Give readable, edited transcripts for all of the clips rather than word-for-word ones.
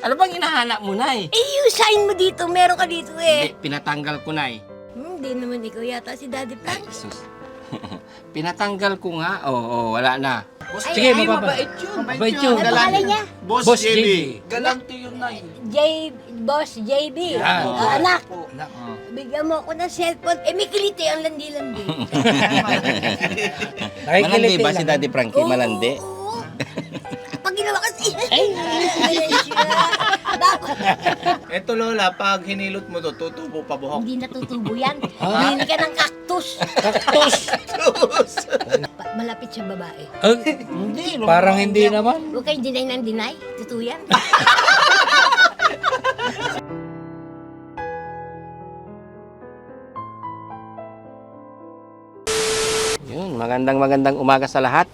Ano bang hinahanap mo, Nay? Eh, yung sign mo dito, meron ka dito Hindi, eh. pinatanggal ko, Nay. Hindi naman ikaw yata si Daddy Ay, Frank. sus. Pinatanggal ko nga. Oo, wala na. Boss Ay, JB, ay, mabait yun. Mabait yun. Ano pangalan niya? Boss Boss JB. JB. Galante yun na Boss JB. Yan. Anak, Anak, oh. bigyan mo ako ng cellphone. Eh, may kiliti ang landi-landi. Malandi ba si Daddy Frankie? Malandi? Oo. Pag ginawa kasi, ay, siya. Dapat, Eto Lola, pag hinilot mo to, tutubo pa buhok. hindi natutubo yan. Hindi ka ng cactus. Kaktus! Malapit sa babae. Hindi. Parang hindi naman. Huwag kayong deny ng deny. Totoo yan. Yun, magandang umaga sa lahat.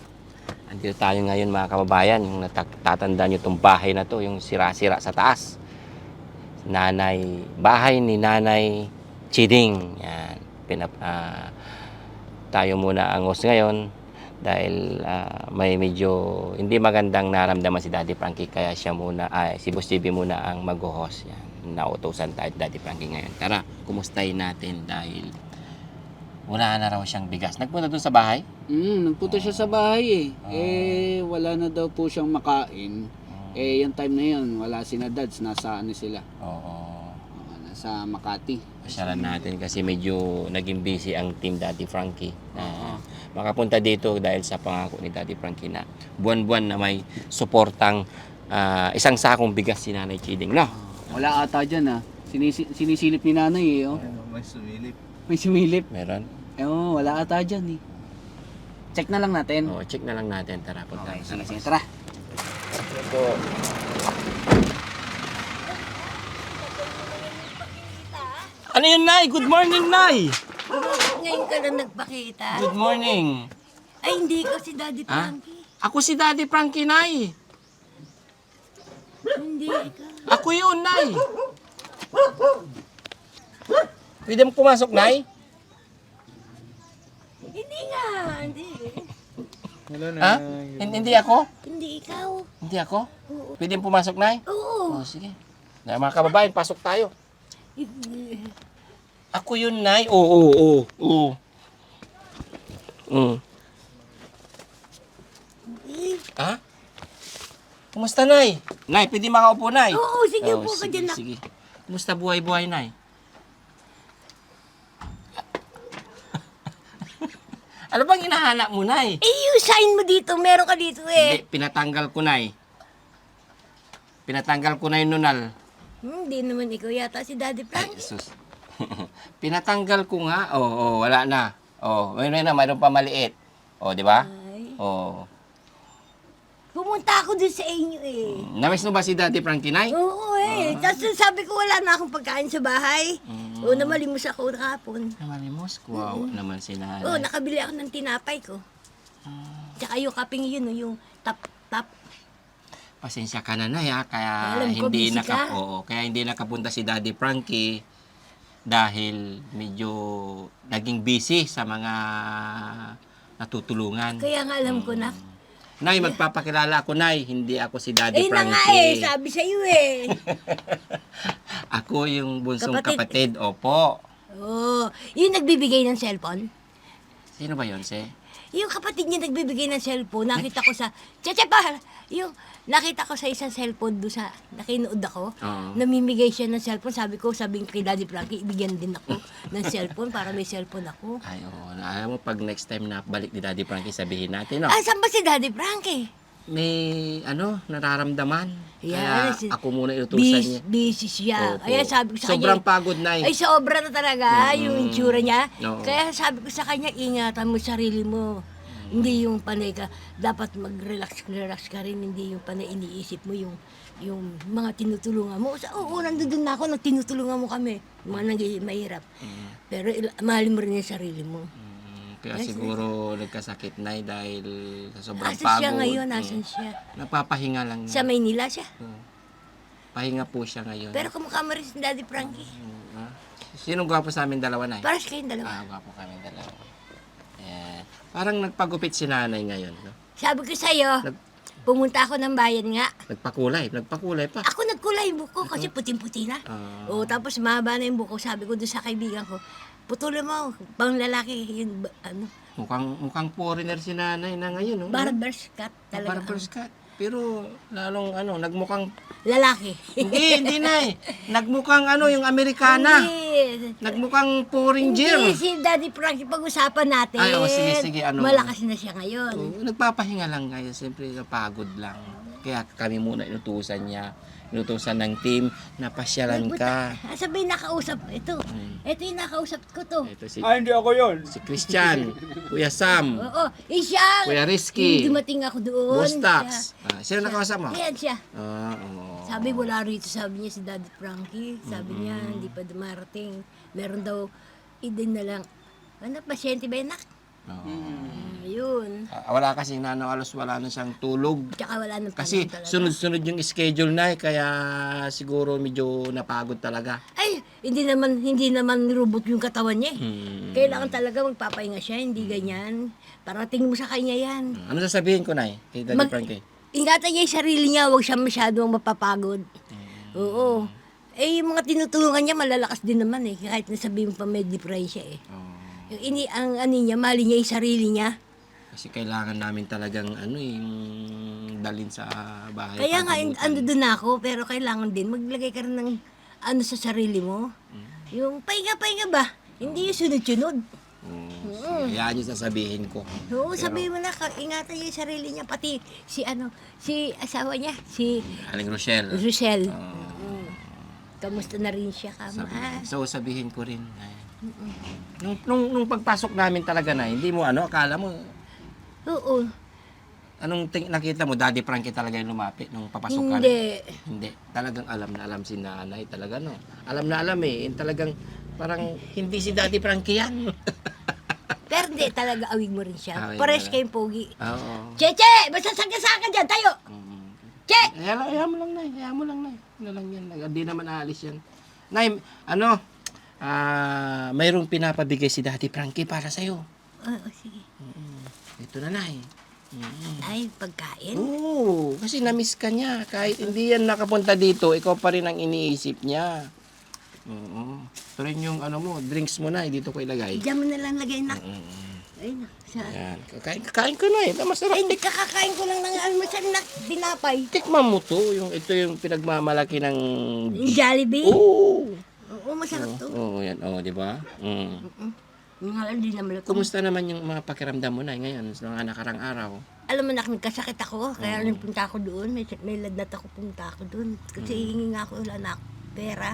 Andito tayo ngayon mga kababayan, yung natatanda nyo itong bahay na to, yung sira-sira sa taas. Bahay ni Nanay Chiding. Yan. Tayo muna angos ngayon dahil may medyo hindi magandang naramdaman si Daddy Frankie, kaya si Boss JB muna ang mag-host. Yan. Nautusan tayo Daddy Frankie ngayon. Tara, kumustahin natin dahil wala na raw siyang bigas. Nagpunta dun sa bahay? Nagpunta siya sa bahay eh. Wala na daw po siyang makain. Eh, yung time na yun, wala si Dads. Nasa sila? Oo. Nasa Makati. Pasyalan natin kasi medyo naging busy ang team Daddy Frankie. Makapunta dito dahil sa pangako ni Daddy Frankie na buwan-buwan na may suportang isang sakong bigas si Nanay Chiding. No? Wala ata dyan Sinisilip ni nanay eh. Oh. May sumilip. May sumilip. Meron? Wala ata dyan eh. Check na lang natin. Oo, check na lang natin. Tara, Okay, punta. sige, tara. Ito. Ano yun, Nay? Good morning, Nay! Ngayon ka lang nagpakita. Good morning. Ay, hindi ko si Daddy Ha? Frankie. Ako si Daddy Frankie, Nay. Hindi ikaw. Ako yun, Nay. Pwede mo pumasok, Nay? Hindi nga, hindi. Ha? Hindi ako? Hindi ikaw. Hindi ako? Oo. Pwede mo pumasok, Nay? Oo. Oh, sige. Na, mga kababayan, pasok tayo. Ako yun, Nay. Oo. Ha? Kumusta, Nay? Nay, pwede makaupo, Nay? Oo, sige Oh, po ka dyan na. Sige. Kumusta buhay-buhay, Nay? Ano bang hinahanap mo, Nay? Eh, yung sign mo dito, meron ka dito eh. Hindi, pinatanggal ko, Nay. Pinatanggal ko na yung nunal. Hindi naman ikaw yata si Daddy Ay, Frank. sus. Pinatanggal ko nga. Oo, wala na. Mayroon pa maliit. Di ba? Ay. Pumunta ako dun sa inyo eh. Namiss mo ba si Daddy Frankie, Nay? Oo eh. Tapos sabi ko wala na akong pagkain sa bahay. Oo, namalimos ako kahapon. Namalimos. Wow, naman si Nanay. Oo, nakabili ako ng tinapay ko. Tsaka yung kaping yun, yung tap. Pasensya ka na, Nay, ha? Kaya Alam ko, busy ka. kaya hindi nakapunta si Daddy Frankie dahil medyo naging busy sa mga natutulungan. Kaya nga alam ko na. Nay, magpapakilala ako, Nay. Hindi ako si Daddy Eh na nga Frankie. sabi sa iyo eh. Ako yung bunsong Kapatid. kapatid. Opo. Oo, yung nagbibigay ng cellphone. Sino ba yun, Se? Yung kapatid niya nagbibigay ng cellphone, nakita ko sa... nakita ko sa isang cellphone doon sa... Nakinood ako. Oo. Namimigay siya ng cellphone. Sabi kay Daddy Frankie, ibigyan din ako ng cellphone para may cellphone ako. Ay, oo. Alam mo, pag next time na balik ni Daddy Frankie, sabihin natin, no? Ah, saan ba si Daddy Frankie? May, nararamdaman. Yan, Kaya ako muna inutusan niya. Busy siya. Opo. Kaya sabi ko sa Sobrang kanya... pagod, Nay. Ay, sobra na talaga yung itsura niya. Oo. Kaya sabi ko sa kanya, ingatan mo sarili mo. Hindi yung panay ka, dapat mag-relax ka rin, hindi yung panay iniisip mo yung mga tinutulungan mo. Oo, nandun na ako, tinutulungan mo kami, mga mahirap. Pero mahalin mo rin yung sarili mo. Kaya siguro nagkasakit, Nay, dahil sa sobrang Asan pagod. siya ngayon? Asan siya? Napapahinga lang. Sa Maynila siya. Oo. Pahinga po siya ngayon. Pero kamukha mo rin si Daddy Frankie. Ha? Sinong gwapo sa amin dalawa, Nay? Paras kayong dalawa. Gwapo kami dalawa. Parang nagpagupit si Nanay ngayon, no? Sabi ko sa'yo, Pumunta ako ng bayan nga. Nagpakulay pa. Ako nagkulay yung buko kasi puting-puti na. Ah. Oo, tapos mahaba na yung buko. Sabi ko doon sa kaibigan ko, putulin mo, pang lalaki, yun, Mukhang foreigner si nanay na ngayon, no? barber's cut talaga. Barber's cut. Pero lalong nagmukhang Lalaki. hindi na eh. Nagmukhang yung Amerikana. Hindi. Nagmukhang foreigner. Hindi, si Daddy Frankie, pag-usapan natin. Ay, sige, Malakas na siya ngayon. Nagpapahinga lang ngayon, siyempre napagod lang. Kaya kami muna inutusan niya. Inutusan ng team na pasyalan ka. Sabi nakausap, ito yung nakausap ko to. Ito si hindi ako yun. Christian, Kuya Sam, Oo, siya. Kuya Rizky, Dumating ako doon. Bustax. Sino nakausap mo? Yan siya. Oo. Sabi wala rito, sabi niya si Daddy Frankie. Sabi niya, hindi pa dumarating. Meron daw, idin na lang. Pasyente ba yan, nak? Ayun. Wala kasing alos wala na siyang tulog. Tsaka wala nang Kasi panahon talaga. sunod-sunod yung schedule na kaya siguro medyo napagod talaga. Ay, hindi naman robot yung katawan niya eh. Kailangan talaga magpapahinga siya, hindi Hmm. ganyan. Parating mo sa kanya yan. Ano sasabihin ko na kay Daddy Mag- Frankie? Ingatan niya yung sarili niya, huwag siya masyadong mapapagod. Oo. Eh, yung mga tinutulungan niya, malalakas din naman eh. Kahit nasabihin mo pa may diferensya eh. Yung niya, mali niya yung sarili niya. Kasi kailangan namin talagang yung dalin sa bahay. Kaya nga, pagkabutan. ando doon ako, pero kailangan din, maglagay ka rin ng sa sarili mo. Yung pahinga-pahinga ba? Hindi yung sunod-sunod. Sige, yan yung sasabihin ko. Oo, sabihin mo na, ingatan niya yung sarili niya, pati si asawa niya, si Aling Rochelle. Rochelle. Oo. Kamusta na rin siya, kama. So sabihin ko rin. Nung pagpasok namin talaga hindi mo akala mo, Oo. nakita mo, Daddy Frankie talaga yung lumapit nung papasok ka? Hindi. Hindi. Talagang alam na alam si nanay talaga, no? Alam na alam eh. Talagang parang hindi si Daddy Frankie yan. Pero hindi, talaga awig mo rin siya. Awig Pares mo kayong pogi. Oo. Cheche! Basta sagasaka dyan, tayo! Che! Hayaan mo lang, Nay. Hayaan mo lang, Nay. Ano lang yan. Hindi naman aalis yan. Nay, mayroong pinapabigay si Daddy Frankie para sa'yo. Oo, sige. Ito na, Nay. Ay, pagkain? Oo, kasi na-miss ka niya. Kahit hindi yan nakapunta dito, ikaw pa rin ang iniisip niya. Oo. Ito rin yung drinks mo na, dito ko ilagay. Diyan mo na lang lagay na. Ay, Yan. Kakain ko na masarap. Ay, hindi kakakain ko lang ng almusal na tinapay. Tikman mo to, ito yung pinagmamalaki ng... Yung Jollibee? Oo. Oo, masarap to. Oo, yan. Oo, di ba? Yung halal din naman ito. Kumusta naman yung mga pakiramdam mo na ngayon sa mga nakarang araw? Alam mo na, nagkasakit ako. Kaya nagpunta ako doon. May lagnat ako, punta ako doon. Kasi hingi nga ako, wala na ako pera.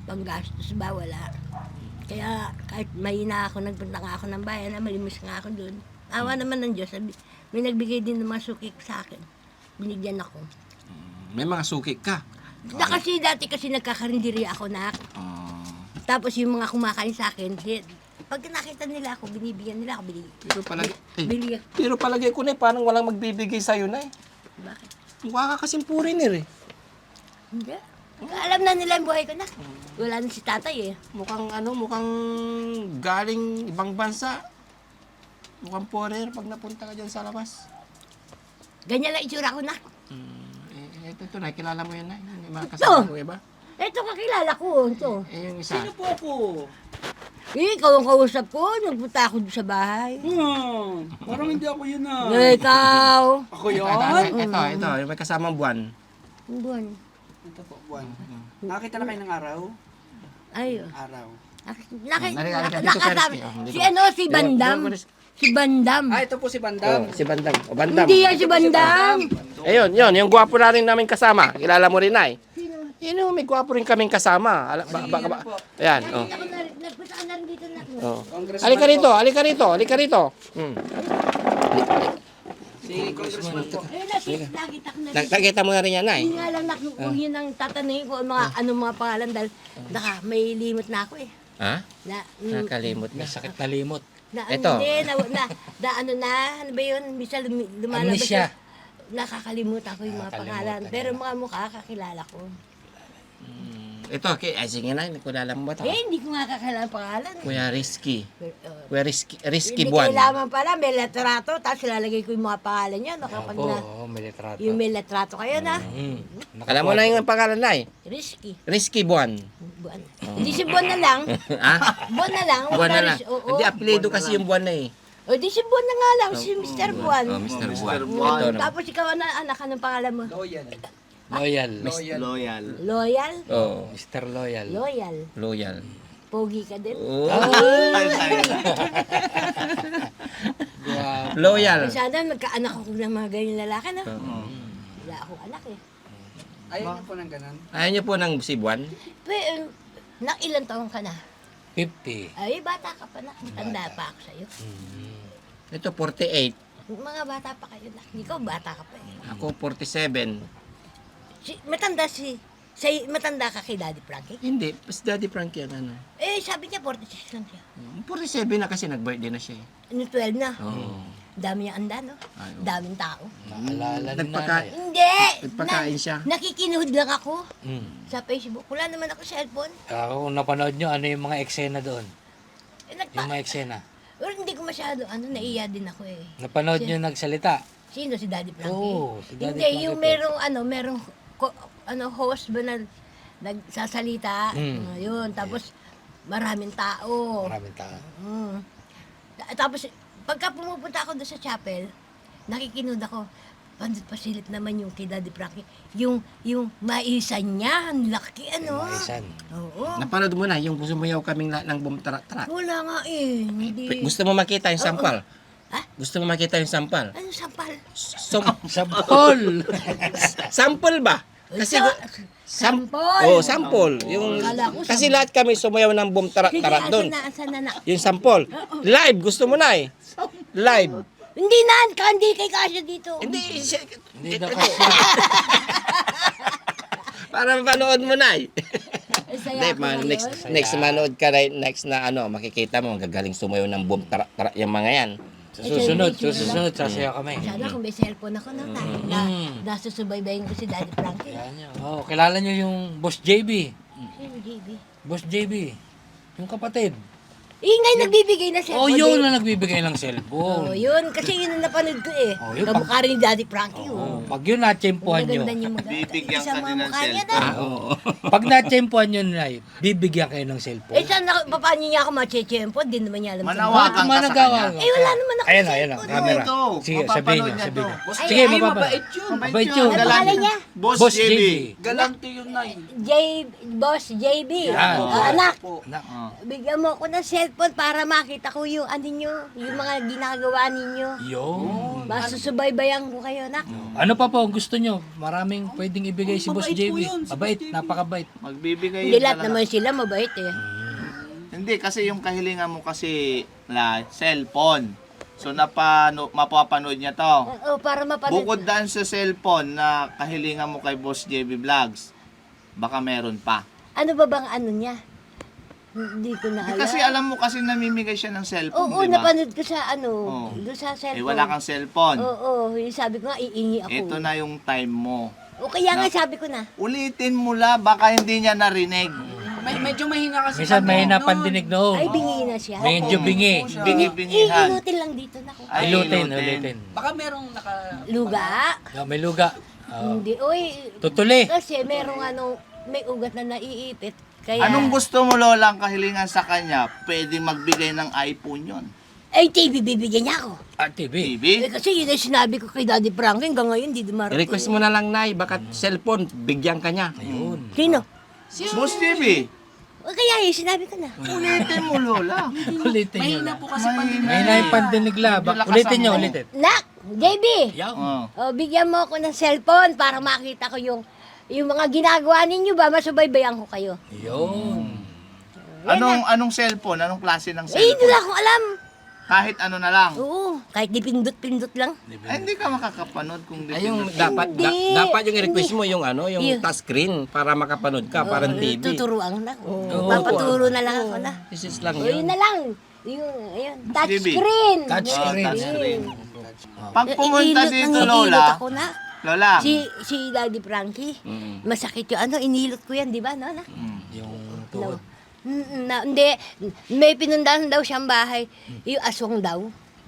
Panggastos ba, wala. Kaya kahit mahina ako, nagpunta nga ako ng bayan, malimos nga ako doon. Awa naman ng Diyos. May nagbigay din ng mga suki sa akin. Binigyan ako. May mga suki ka. Kasi dati kasi nagkakarindiri ako na. Tapos yung mga kumakain sa akin, pag nakita nila ako, binibigyan nila ako, binigyan. Pero palagay ko na parang walang magbibigay sa'yo na Bakit? Mukha ka kasing foreigner eh. Hindi. Alam na nila yung buhay ko na. Wala na si tatay eh. Mukhang galing ibang bansa. Mukhang foreigner pag napunta ka dyan sa labas. Ganyan lang itsura ko na. Ito na, kilala mo yan na. Yung mga kasama ko iba. Ito kakilala ko. Ito. Yung isa. Sino po ako? Ikaw ang kausap ko. Nagpunta ako doon sa bahay. Parang hindi ako yun ah. Ikaw. Ako yun? Ito, yung may kasamang buwan. Ang buwan. Ito po, buwan. Nakita na kayo ng araw? Ay. Araw. Nakasama. Si Bandam. Si Bandam. Ito po si Bandam. Si Bandam. O, Bandam. Hindi yan si Bandam. Ayun, yung gwapo na rin namin kasama. Kilala mo rin, Nay. Yun, may gwapo rin kaming kasama. Ayan, oh. Nagpunta ka na rin dito na. Oh. Halika rito. Si Congressman po. Ayun na, nakita ko na rin. Nakita mo na rin yan, Nay. Hindi nga lang kung yun ang tatanungin ko anong mga pangalan dahil may limot na ako eh. Ha? Nakalimot na. Sakit na limot. Ito. Ano ba yun? Bisa lumalabas. Amnesia. Nakakalimutan ko yung mga pangalan. Pero mga mukha kakilala ko. Ito, ay sige na, hindi ko alam ba ito? Hindi ko nga kakailangan pangalan. Kuya Risky. Uh, Kuya Risky Hindi Buwan. kailangan pala, may letrato, tapos lalagay ko yung mga pangalan niya. No, kapag Opo, na, may litrato. yung may letrato kayo na, Alam mo na yung pangalan na eh. risky. Risky Buwan. Buwan. Hindi si Buwan na lang. Ah? Buwan na lang. Buwan na lang. Oo. Hindi, apelido kasi yung Buwan na eh. O di si Buwan na nga lang, si Mr. Buwan. Oh, Mr. Buwan. Buwan. Ito na. Tapos ikaw, anak ka ng pangalan mo? Loyal. Loyal. Loyal? Oh, Mr. Loyal. Loyal. loyal. Pogi ka din. Oh, Ay, tayo na. loyal. Sana magkaanak ako ng mga ganyan lalaki, no? Wala akong anak eh. Ayaw niyo po ng ganun. Ayaw niyo po ng si Buwan? Pero, ilang taon ka na? 50. Ay, bata ka pa na. Tanda pa ako sa'yo. Ito, 48. Mga bata pa kayo na. Ikaw, bata ka pa eh. Ako, 47. Matanda ka kay Daddy Frankie? Hindi, mas Daddy Frankie ang ano. Eh, sabi niya 46 lang siya. 47 na kasi nag-birthday na siya eh. Ano, 12 na. Oo. Dami niya anda, no? Ay, oo. Daming tao. Naalala ni Nagpaka- nanay. Hindi! Nagpakain siya. Nakikinood lang ako Mm. sa Facebook. Wala naman ako cellphone. Kung napanood nyo, ano yung mga eksena doon? Eh, Yung mga eksena. Pero hindi ko masyado, naiya din ako eh. Napanood nyo nagsalita? Sino si Daddy Frankie? Oo, si Daddy Hindi, Frankie yung po. merong host ba na nagsasalita. Mm. Yun, tapos maraming tao. Maraming tao. Mm. Tapos, pagka pumupunta ako doon sa chapel, nakikinood ako, pandit pasilip naman yung kay Daddy Frankie. Yung maisan niya, ang laki, ano? Maisan. Oo. Napanood mo na yung sumayaw kaming ng bumtarak-tarak. Wala nga eh, hindi. Gusto mo makita yung sampal? Ha? Gusto mo makita yung sampal? Ano sampal? Sampol! Sample ba? Kasi Sampol! Oh, sample. Yung Akala ko kasi lahat kami sumayaw ng bumtarak-tarak doon. asan na? Yung sample. Live gusto mo na eh. Live. Hindi na, hindi kay Kasya dito. Hindi Hindi na kasi. para mapanood mo na eh. Eh, saya Hindi, ako ngayon. next manood ka na next na ano, makikita mo gagaling sumayaw ng bumtarak-tarak yung mga yan. Susunod, sasaya kami. Sana kung may cellphone ako na nasusubaybayin ko si Daddy Frankie. Oh, kilala nyo yung Boss JB. Sino, JB? Boss JB. Yung kapatid. Ingay nagbibigay na Oh, cellphone. yun eh. na nagbibigay ng Oh, cellphone. yun. Kasi yun ang napanood ko eh. Oh, yun, Kamukha rin ni Daddy Frankie. Oh, Oh. pag yun natsempuhan nyo, Maganda niya mag- Bibigyan Isang ka din mga ng mukha niya cellphone. na. Oo. pag natsempuhan nyo na, bibigyan kayo ng cellphone. Eh, saan paano niya ako machechempo? Di naman niya alam. saan- Manawagan ka sa Managawa. kanya. Eh, wala naman ako Ayan na, cellphone. camera. Ito, Sige, mapapanood sabihin nyo, niya sabihin to. nyo. Ay, Sige, ay, mapapanood. Mabait yun. Mabait yun. Ano pangalan niya? Boss Boss JB. JB. Galante yun na Boss JB. Yan. Anak, Na, bigyan mo ako ng cellphone para makita ko yung ano nyo, yung mga ginagawa ninyo. yun. Masusubaybayan ko kayo, nak. Ano pa po ang gusto nyo? Maraming pwedeng ibigay si Boss JB. Mabait, napakabait. Magbibigay Hindi yun lahat talaga. naman sila mabait eh. Hindi, kasi yung kahilingan mo kasi na cellphone. So, mapapanood niya to. Oo, para mapanood. Bukod daan sa cellphone na kahilingan mo kay Boss JB Vlogs, baka meron pa. Ano ba bang ano niya? Hindi ko na alam. Kasi alam mo kasi namimigay siya ng cellphone, Oo, di ba? napanood ko sa ano, Oo. doon sa cellphone. Eh, wala kang cellphone. Oo, yung sabi ko nga, iingi ako. Ito na yung time mo. O kaya nga sabi ko na. Ulitin mo la, baka hindi niya narinig. Medyo mahina kasi. Minsan may napandinig noon. Ay, bingi na siya. Medyo bingi. Bingi-bingihan. Inutin lang dito na ko. Ay, Ulitin, inutin. ulitin. Baka merong Luga? May luga. Hindi, oy. Tutuli. Kasi merong ano, may ugat na naiipit. Kaya, Anong gusto mo, Lola, ang kahilingan sa kanya? Pwede magbigay ng iPhone yon. Ay, TV, bibigyan niya ako. Ah, TV. TV? Eh, kasi yun ang sinabi ko kay Daddy Frankie, hanggang ngayon, hindi dumarating. I-request mo na lang, Nay, baka cellphone, bigyan ka niya. Ayun. Sino? Boss TV, O kaya yun, sinabi ko na. ulitin mo, Lola. Ulitin nyo mahina lang. po kasi pandinig. May na yung pandinig laba. Ulitin nyo, ulitin. Nak, JB, Yaw. Oh. bigyan mo ako ng cellphone para makita ko yung mga ginagawa ninyo ba, masubaybayan ko kayo. Yun. Anong cellphone? Anong klase ng Eh, hindi cellphone? na akong alam. Kahit ano na lang. Oo, kahit di pindot-pindot lang. Ay, hindi ka makakapanood kung di Ay, yung pindutin. dapat Hindi. dapat yung i-request mo yung ano, yung Yun. touchscreen para makapanood ka, parang TV. Tuturuan na. Oo. Papaturo na lang ako na. This is lang O, yun yun. na lang. Yung, ayun, touch JB. screen. Touchscreen. Touchscreen. Pag pumunta Inilot dito, ng inilot Lola, ako na. Lola, Si Daddy Frankie, Mm. masakit yung ano, inilot ko yan, di ba? No, na? Yung tuhod. Hindi, may pinundahan daw siyang bahay. Yung aswang daw.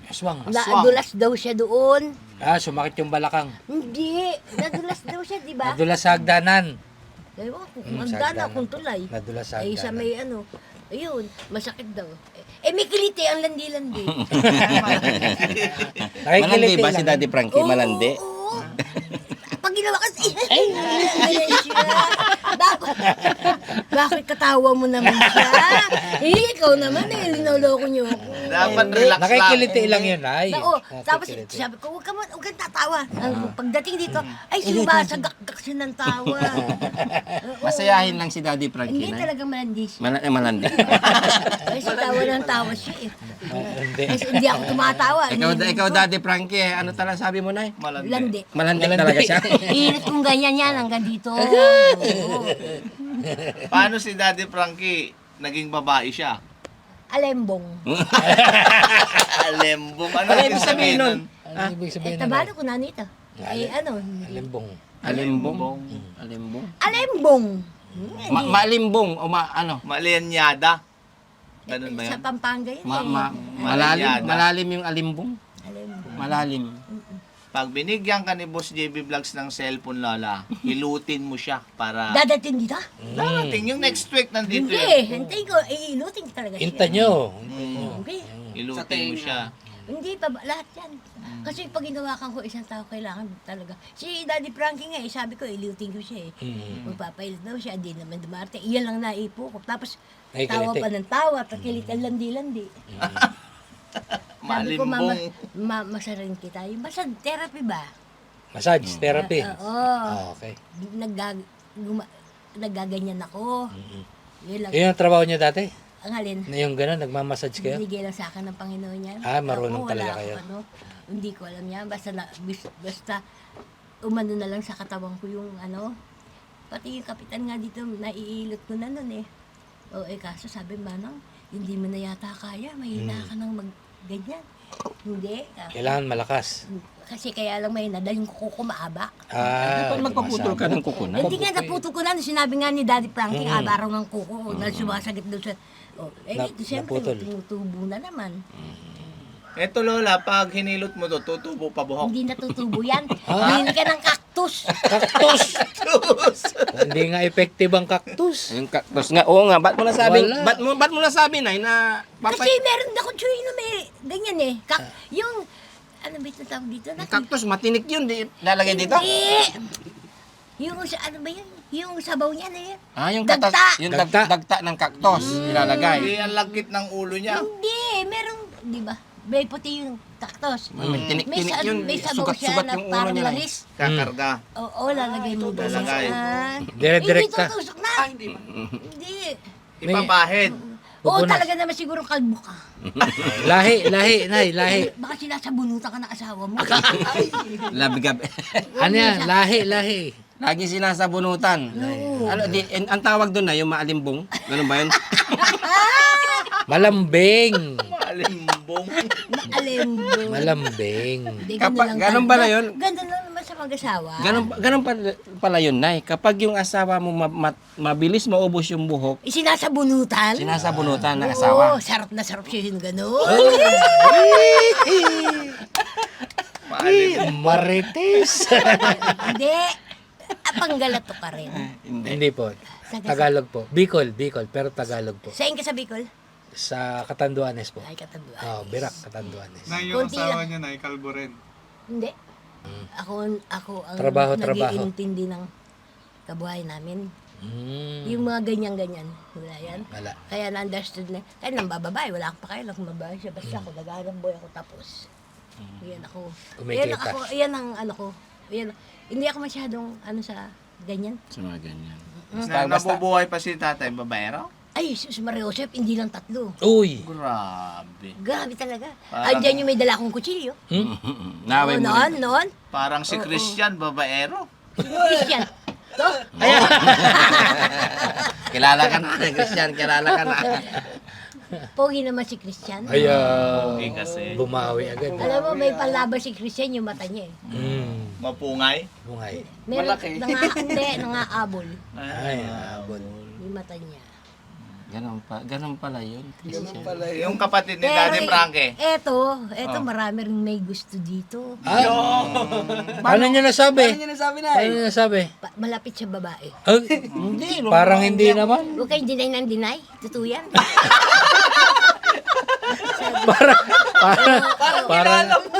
Aswang. Nadulas daw siya doon. Sumakit yung balakang. Hindi, nadulas daw siya, di ba? Nadulas sa hagdanan. Ewan ko, Mm, hagdan sa hagdanan. akong tulay. Nadulas sa Ay, sa hagdanan. may ano, ayun, masakit daw. May kiliti ang landi-landi. Malandi ba si lang. Daddy Frankie? Malandi? Oo. Pag ginawa kasi, ayan siya. Bakit katawa mo naman siya? Ikaw naman linoloko niyo ako. Dapat relax lang. Nakikiliti lang yun, ay. Oo, tapos Nakikiliti. sabi ko, huwag kang tatawa. Pagdating dito, ay sumasagak siya ng tawa. Oo. Masayahin lang si Daddy Frankie, Hindi Nay. talagang malandi siya. Malandi. Ay, sa tawa ng tawa siya eh. Hindi. Kasi hindi ako tumatawa. ikaw Daddy Frankie, ano talaga sabi mo, Nay? Malandi. Landi. Malandi talaga siya. Init kong ganyan yan hanggang dito. Oo. Paano si Daddy Frankie naging babae siya? Alembong. Alembong. Ano Ano ibig ibig sabihin sabihin nun? nun? Ano ibig sabihin na? Tabalo ko na nito. Ay, ano? Alimbong. Alimbong. Alimbong. Alembong. Malimbong o ano? Malianyada. Ganun ba Sa yan? Pampanga yun Malalim, Malinyada. malalim yung alimbong. Alembong. Malalim. Pag binigyan ka ni Boss JB Vlogs ng cellphone, Lola, hilutin mo siya para... Dadating dito? Darating yung next week nandito Hindi. yan. Hintay ko. Iluting talaga siya. Hinta nyo. Hindi. Hilutin mo siya. Hindi pa ba? Lahat yan. Kasi pag ginawakan ko isang tao, kailangan talaga. Si Daddy Frankie nga, sabi ko, iluting ko siya eh. Magpapailit daw siya, di naman dumarte. Iyan lang naipo ko. Tapos, Ay, tawa kiliti. pa ng tawa, takilit ang landi-landi. Sabi ko, Malimbong. masarin kita. Yung basta therapy ba? Massage therapy. Oo. Okay. Naggaganyan ako. Yun lang. Yun ang trabaho niya dati? Ang halin. Na yung gano'n, nagmamassage kayo? Binigay lang sa akin ng Panginoon yan. Marunong Ako, talaga wala kayo. ako, ano, hindi ko alam yan. Basta umano na lang sa katawan ko yung ano. Pati yung kapitan nga dito, naiilot ko na nun eh. O kaso sabi manang, hindi mo na yata kaya, mahina ka nang ganyan. Hindi. Kailangan malakas. Kasi kaya lang mahina, dahil yung kuko ko maaba. Magpaputol ka ng kuko na. Hindi nga naputo ko na, sinabi nga ni Daddy Frankie, aba raw ng kuko, dahil sumasagit doon sa... Siyempre, naputol. tumutubo na naman. Eto Lola, pag hinilot mo to, tutubo pa buhok. Hindi natutubo yan. Hindi ka ng cactus. Kaktus! Hindi nga effective ang kaktus. Yung cactus nga, oo nga, ba't mo nasabi, Wala. ba't mo nasabi, Nay, na Kasi meron akong chuy na may ganyan eh. Yung, ano ba ito tawag dito? yung cactus, matinik yun, di lalagay dito? Hindi. Yung sa ano ba yan? Yung sabaw niya na yan. Yung Dagta. yung Dagta. dagta ng cactus, ilalagay. Hindi ang lagkit ng ulo niya. Hindi, merong, di ba? May puti yung cactus. May tinik-tinik yun, May sabaw siya sugat-sugat na yung ulo parang niya. langis. Kakarga. Oo, lalagay mo doon. Lalagay. Dire-direct Hindi ka. tutusok na. Hindi. Ipapahid. Oo, Pupunas. talaga naman siguro kalbo ka. Lahi, Nay, lahi. Baka sinasabunutan ka ng asawa mo. Labigab. Ano yan? Lahi. Lagi sinasabunutan. Ano, ang tawag doon na, yung maalimbong. Ganun ba yun? Malambing. Malimbong. Alembo. Malambing. Hindi, Kapag- lang ganun talaga. pala yun? Ganun lang naman sa mag-asawa. Ganun pala yun, Nay. Kapag yung asawa mo mabilis maubos yung buhok, Sinasabunutan? sinasabunutan ng asawa. Oo, sarap na sarap siya yung gano'n. Marites. Hindi. Panggalato ka rin. Hindi po. Tagalog po. Bicol, pero Tagalog po. Saan ka sa Bicol? Sa Catanduanes po. Ay, katanduan. Birak, Catanduanes. Na yung Konti asawa lang. niya na ikalbo rin. Hindi. Ako ang Trabaho. nag-iintindi ng kabuhay namin. Yung mga ganyan-ganyan. Wala yan. Wala. Kaya na-understood na. Kaya nang bababae, wala akong pakialam kung babae siya. Basta ako, nag-aaral boy ako tapos. Yan ako. Kumikita. Yan ang ano ko. Yan. Hindi ako masyadong ano sa ganyan. Sa mga ganyan. Nabubuhay pa si tatay, babaero? Ay, si Maria Josep, hindi lang 3. Uy! Grabe. Grabe talaga. Parang- Andiyan yung may dala akong kutsilyo. Naway mo rin. Noon. Parang si Christian, babaero. Christian. To? Kilala ka na, Christian. Kilala ka na. Pogi naman si Christian. Ay, Okay kasi. bumawi agad. Alam mo, may palaban si Christian yung mata niya eh. Mapungay. Bungay. Meron, Malaki. nangaabol Ay, abot. yung mata niya. Ganun pala yun, Christian. Yung kapatid ni Pero Daddy Frankie. eto, marami rin may gusto dito. Ano niya nasabi? Ano niya nasabi na Ano niya nasabi? Malapit sa babae. Ay, parang hindi naman. Huwag kayong deny ng deny. Totoo yan.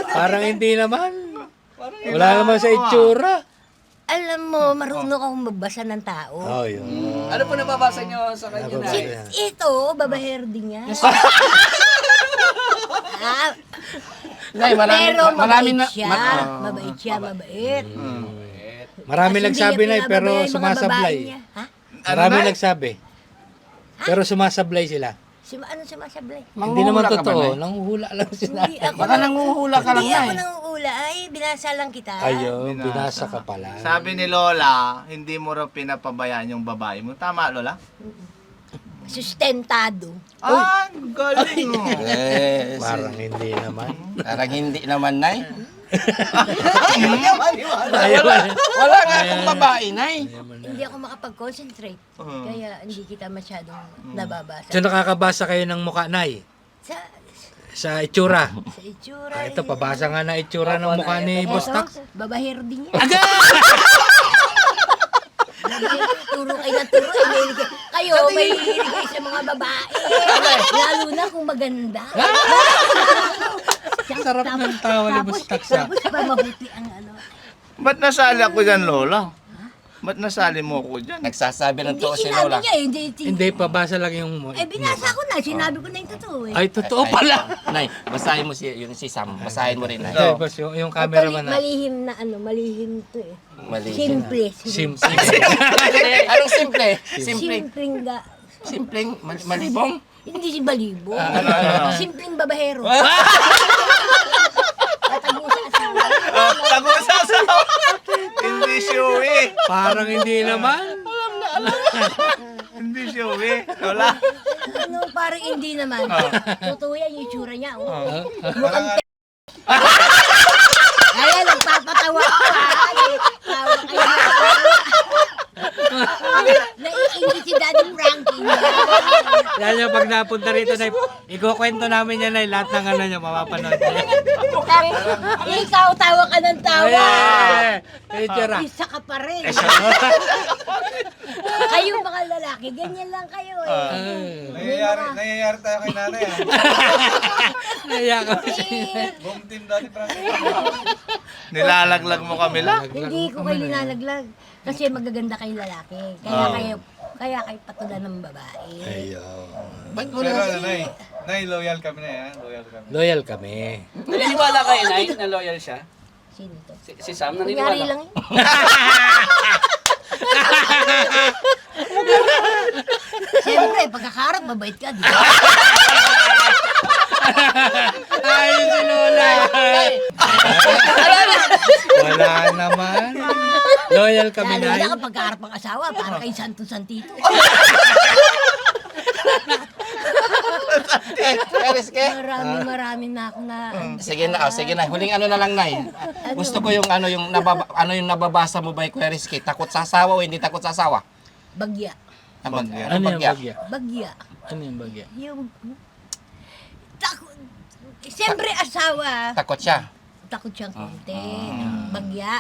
Parang hindi naman. Wala naman sa itsura. Alam mo, marunong akong magbasa ng tao. Oh, yun. Ano po nababasa niyo sa kanya na? Ito, babaher din niya. Ah, Nay, pero marami mabait siya. Mabait siya, mabait. Marami Kasi nagsabi hindi na niya pero pinababayaan yung mga sumasablay. babae niya. Ha? Marami Nay? nagsabi. Pero sumasablay sila. Ano sumasablay? Hindi naman totoo. Nanguhula lang sila. Hindi ako, Baka nanguhula ka lang, hindi ako Nay. nanguula. Ay, binasa lang kita. Ayun, binasa ka pala. Sabi ni Lola, hindi mo raw pinapabayaan yung babae mo. Tama, Lola? Sustentado. Ah, galing mo. Parang hindi naman. Parang hindi naman, Nay. Ayun. Wala nga akong babae, Nay. Hindi ako makapag-concentrate. Kaya hindi kita masyadong nababasa. So nakakabasa kayo ng mukha, Nay? Sa Sa itsura. itsura. Ito, pabasa nga na itsura ng mukha ni Boss Tax. Babaher din niya. Aga! Turo kayo ng turo. Kayo, may hilig kayo sa mga babae. Lalo na kung maganda. Sarap ng tawa ni Boss Tax, ah. Tapos pa mabuti ang ano. Ba't nasali ako dyan, Lola? Ba't nasali mo ako dyan? Nagsasabi ng Hindi totoo si sinabi Lola. niya, hindi. Hindi, pabasa lang yung... Binasa ko na. Sinabi ko na yung totoo eh. Ay, totoo pala. Nay, basahin mo yung si Sam. Basahin mo rin, Nay. Ay, boss, yung cameraman na. Malihim na ano, malihim to eh. Mali. Simple. Simple. Anong simple? Simple. Simpleng Simpleng malibong? Hindi si Balibo. Simpleng babahero. Tatago sa asawa. Tago sa asawa. Hindi showy. Parang hindi naman. Hindi showy. Lola. Ano, parang hindi naman. Totoo yan yung itsura niya. Oh. Mukhang Ayan, nagpapatawa ko. Tawa kayo. Naiingit si Daddy Frankie. Yan yung pag napunta rito, na ikukwento namin yan, na lahat ng ano nyo, mapapanood nyo. Ikaw, tawa ka ng tawa. Itsura. Isa ka pa rin. Kayo mga lalaki, ganyan lang kayo eh. Nangyayari tayo kay nanay. Naiya kami. Buong team dati, Frankie. Nilalaglag mo kami lang. Hindi ko kayo linalaglag. Kasi magaganda kayo lalaki. Kaya kayo patulan ng babae. Ba't wala? Nay, loyal kami na yan. Loyal kami. Loyal kami. Naniniwala kayo, Nay, na loyal siya? Sino to? Si Sam, Kunyari naniniwala? lang yun. Siyempre, pagkakaharap, mabait ka, di ba? Ayun si Lola. Wala naman. Loyal kami, Lalo Nay. na kapag kaharap ang asawa, para kay Santo-Santito. Marami na ako na... Sige na. Huling ano na lang, Nay. Gusto ko yung ano yung nababasa mo ba Kuya Rizky? Takot sa asawa o hindi takot sa asawa? Bagya. Ano Ano yung bagya? Bagya. Ano yung bagya? Yung... Siyempre, asawa, Takot siya. takot siyang konti. Bagya.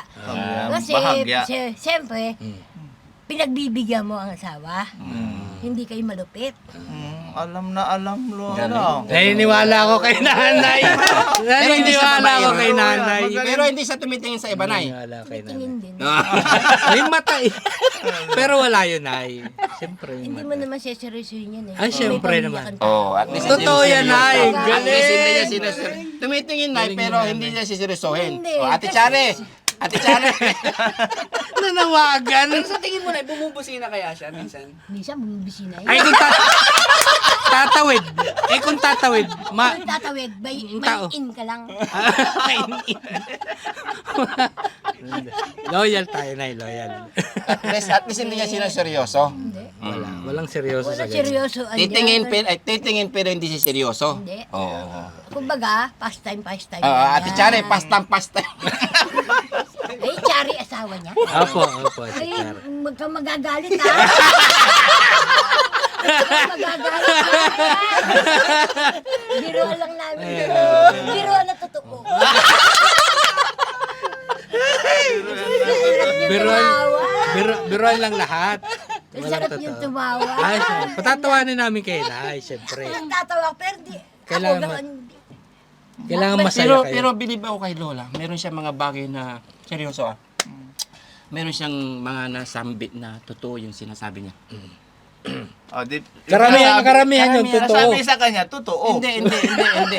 Kasi, Bahagya. siyempre, pinagbibigyan mo ang asawa. Hindi kayo malupit. Alam na alam, Lola. Naniniwala ako kay nanay. Naniniwala ako kay nanay. Pero hindi siya tumitingin sa iba, Nay. Naniniwala kay nanay. Tingin din. May mata eh. Pero wala yun, Nay. Siyempre yung Hindi mata. mo naman siseryosohin yan eh. Ay, May syempre pamilya naman. kang tao. Oh, at least Totoo yan, Nay. At least hindi niya Galing. Tumitingin, Nay, pero hindi niya siseryosohin. Hindi. Oh, Ate Chare, Ate Chari. Nanawagan. Pero sa tingin mo na, bumubusina kaya siya minsan? Minsan bumibisina Ay, yun. kung tatawid. Eh, kung tatawid. Kung tatawid, may tao. in ka lang. Loyal tayo, Nay. Loyal. At least hindi niya sinaseryoso. Hindi. Walang seryoso Wala sa ganyan. seryoso. Titingin pero hindi siya seryoso. Hindi. Oo. Kumbaga, pastime. Ate Chari, Yan. pastang. Ay, Chari, asawa niya. Opo, Ate Ay, Chari. huwag kang magagalit, ha? Huwag kang magagalit, ha? Biruan lang namin. Biruan na totoo. Biruan, Tumawa. biruan lang lahat. Ang Walang sarap yung totoo. tumawa. Ay, patatawanin namin kayo, Nay, syempre. Ang tatawa, pero di. Kailangan Ako ma- gano'n. Kailangan masaya Pero kayo. pero bilib ako kay Lola. Meron siyang mga bagay na seryoso ah. Meron siyang mga nasambit na totoo yung sinasabi niya. Oh, Karamihan yung totoo. Sabi sa kanya, totoo. Hindi.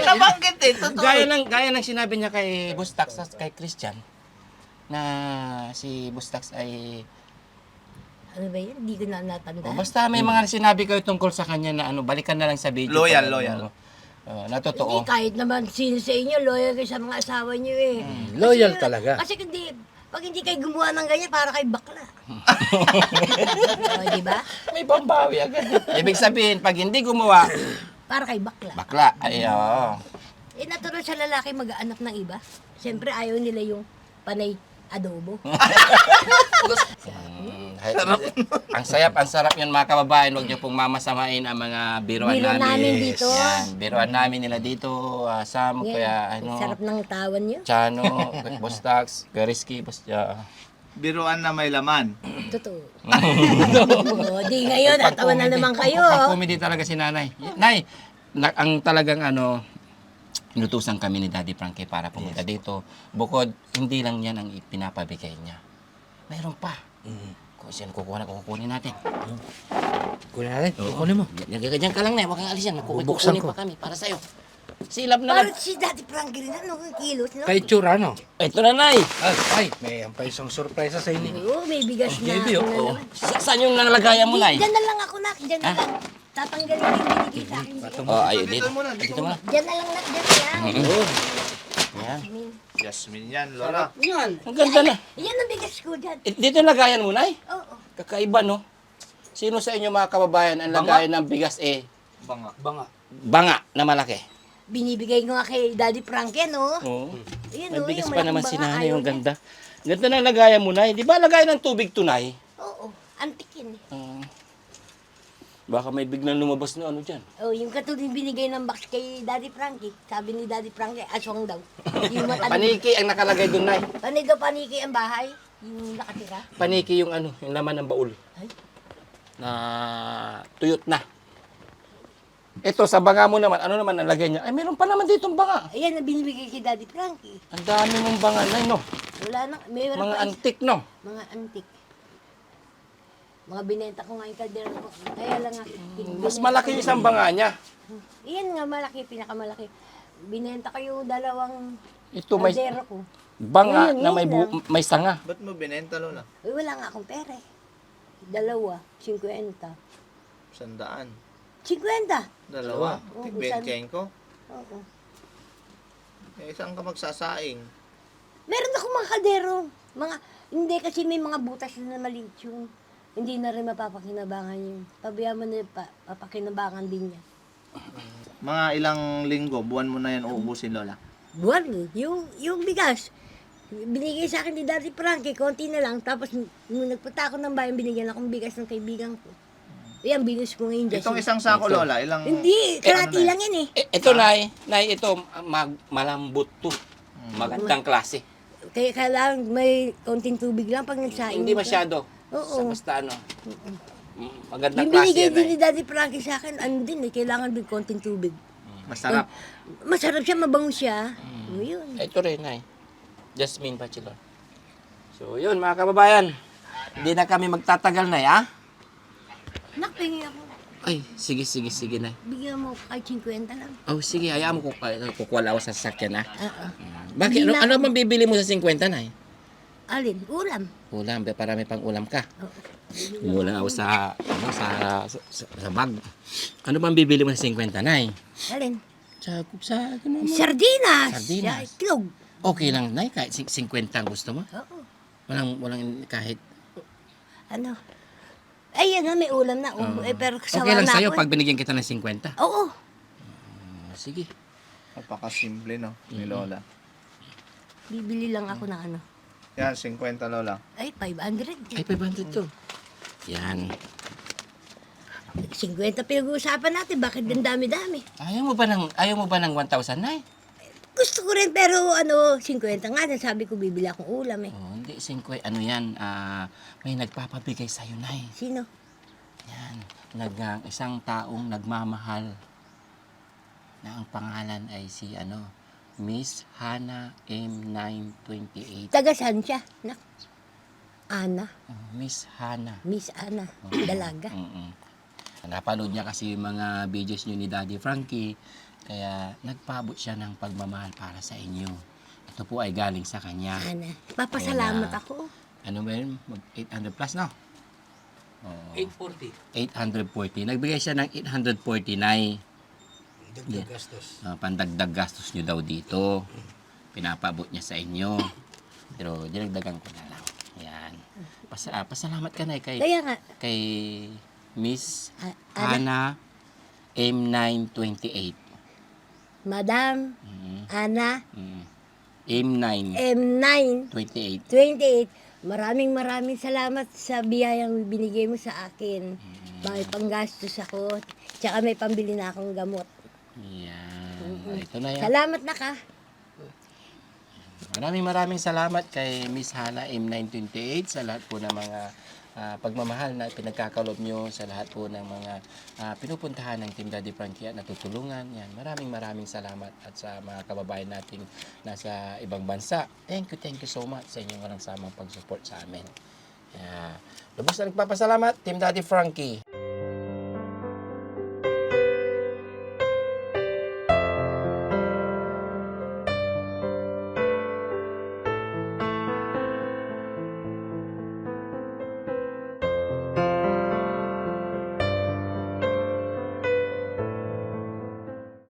Nabanggit eh, totoo. Gaya ng sinabi niya kay Bustax at kay Christian na si Bustax ay Ano ba yun? Hindi ko na natanda. basta may mga sinabi kayo tungkol sa kanya na ano, balikan na lang sa video. Loyal. Na Hindi, totoo. kahit naman sino sa inyo, loyal kayo sa mga asawa niyo eh. Loyal Kasi- talaga. Kasi kundi, pag hindi kayo gumawa ng ganyan, para kayo bakla. O, di ba? May pambawi agad. Ibig sabihin, pag hindi gumawa, Para kayo bakla. bakla. Ay, oo. Eh, natural sa lalaki mag-aanap ng iba. Siyempre, ayaw nila yung panay adobo. Ang sarap yun mga kababayan. Huwag niyo pong mamasamain ang mga biruan Biro namin. namin dito. Yan, biruan namin nila dito. Sam, Yan. kaya ano, Sarap ng tawan niyo. Chano, Bustax, Kariski, basta. Biruan na may laman. Totoo. O, di ngayon, natawa na naman kayo. Pag-comedy talaga si nanay. Nay, ang talagang ano, inutusan kami ni Daddy Frankie para pumunta dito. Bukod, hindi lang yan ang pinapabigay niya. Mayroon pa. Kung saan kukunin natin. Kunin natin. Kunin mo. Diyan ka lang na, huwag kang alis yan. Bubuksan Kukunin ko. pa kami para sa'yo. Silab na lang. Parang si Daddy Frankie rin, ano, kilos, no? Kay Chura, no? Ito na, Nay. Ay, may pa isang sorpresa sa inyo. Oo, may bigas na. Baby, ako na oh. naman. Saan yung nalagayan mo, Nay? Diyan na lang ako, nak. Diyan na lang. Tatanggalin yung binigay sa akin. Oh, ayun dito. Dito mo na. Diyan na lang, nak. Diyan na lang. Yan. Jasmine yan, Lola. Yan. Ang ganda na. Yan ang bigas ko dyan. Dito lagayan mo, Nay. Oo. Kakaiba, no? Sino sa inyo mga kababayan ang lagayan ng bigas Banga. banga na malaki? Binibigay ko nga kay Daddy Frankie, no? Oo. Ayan, May oh, bigas yung pa malaking naman si banga, nanay. ayaw Yung niya. ganda. Ganda ng lagayan mo, Nay. Di ba lagayan ng tubig to, Nay? Oo, antik yun eh. Baka may biglang lumabas na ano dyan. Oh, yung katulad yung binigay ng box kay Daddy Frankie. Sabi ni Daddy Frankie, aswang daw. Yung mata Paniki ang nakalagay doon, Nay. Panay daw paniki ang bahay. Yung nakatira. Paniki yung ano, yung laman ng baul. Ay. Na tuyot na. Ito, sa banga mo naman, ano naman nalagay niya? Ay, meron pa naman ditong banga. Ayan ang binibigay kay Daddy Frankie. Ang dami mong banga, Nay, no? Wala na, mayroon Mga pa antik, no? mga antik. Mga binenta ko nga yung kaldero ko. Kaya lang nga. Mas malaki yung isang banga niya. Iyan nga malaki, pinakamalaki. Binenta ko yung dalawang Ito, may kaldero ko. banga Ayun, na yun lang. may sanga. Ba't mo binenta, Lola? Uy, wala nga akong pera eh. Dalawa, 50. 100. 50? Dalawa. Oo, Tigbengkeng ko. Oo. Eh, saan ka magsasaing? Meron akong mga kaldero. Hindi kasi may mga butas na maliit yung hindi na rin mapapakinabangan yun. Pabayaan mo na papakinabangan din yan. Mga ilang linggo, buwan mo na yan uubusin, Lola. Buwan eh. Yung bigas. Binigay sa akin ni Daddy Frankie, konti na lang. Tapos nung nagpunta ako ng bayan, binigyan akong bigas ng kaibigan ko. Ayan, bigas ko ngayon. Itong isang sako, Lola, ilang... Hindi, kalati lang yan eh. Ito, Nay. Nay, ito, malambot to. Magandang klase. Kaya kailangan may konting tubig lang pag nagsaing. Hindi ka. masyado. Oo. Basta ano. Magandang Yung klase binigay yan, din Nay. ni Daddy Frankie sa akin, ano din eh, kailangan din konting tubig. Masarap. Masarap siya, mabango siya. Yun. Ito rin, Nay. Jasmine Bachelor. So, yun, mga kababayan. Hindi na kami magtatagal, Nay, ha? Nakpingi ako. Ay, sige, Nay. Bigyan mo kahit 50 lang. Oh, sige, hayaan mo kukuha ako sa sasakyan, ha? Oo. Bakit? Ano bang bibili mo sa 50, Nay? Alin? Ulam. Ulam, parami pang ulam ka. Oo. Mula ako sa bag. Ano bang bibili mo sa 50 na eh? Alin? Sa ganun mo. Sardinas. Sardinas. Sa itlog. Okay lang na kahit 50 ang gusto mo. Oo. Walang kahit. Ano? Ay, ano, may ulam na. Pero Okay lang na sa'yo ako, pag binigyan kita ng 50. Oo. Sige. Napakasimple, no? Ni Lola. Bibili lang ako ng ano. Yan, 50, Lola. Ay, 500. Ay, 500 to. Yan. 50 pinag-uusapan natin. Bakit ang dami-dami? Ayaw mo ba ng 1,000 na eh? Gusto ko rin, pero ano, 50 nga. Sabi ko, bibili akong ulam eh. Oh, hindi, 50. Ano yan? May nagpapabigay sa'yo na eh. Sino? Yan. Isang taong nagmamahal na ang pangalan ay si Miss Hana M928. Taga saan siya? Ana. Miss Hana. Miss Ana. Dalaga. Napanood niya kasi yung mga videos niyo ni Daddy Frankie, kaya nagpaabot siya ng pagmamahal para sa inyo. Ito po ay galing sa kanya. Ana. Papasalamat Ayan, ako. Ano ba yun? 800 plus, no? Oh, 840. 840. Nagbigay siya ng 849. Dagdag gastos. Pandagdag gastos nyo daw dito. Pinapaabot niya sa inyo. Pero dinagdagan ko na lang. Yan. Pasalamat ka na kay Kaya nga, Miss Ana, Hana M928. Madam Ana M928. M928. Maraming salamat sa biyayang binigay mo sa akin. May panggastos ako. Tsaka may pambili na akong gamot. Yan. Ito na yan. Salamat na ka. Maraming salamat kay Miss Hana M928 sa lahat po ng mga pagmamahal na pinagkakalob nyo, sa lahat po ng mga pinupuntahan ng Team Daddy Frankie at natutulungan. Yan. Maraming salamat at sa mga kababayan nating nasa ibang bansa. Thank you so much sa inyong walang samang pag-support sa amin. Lubos na nagpapasalamat, Team Daddy Frankie.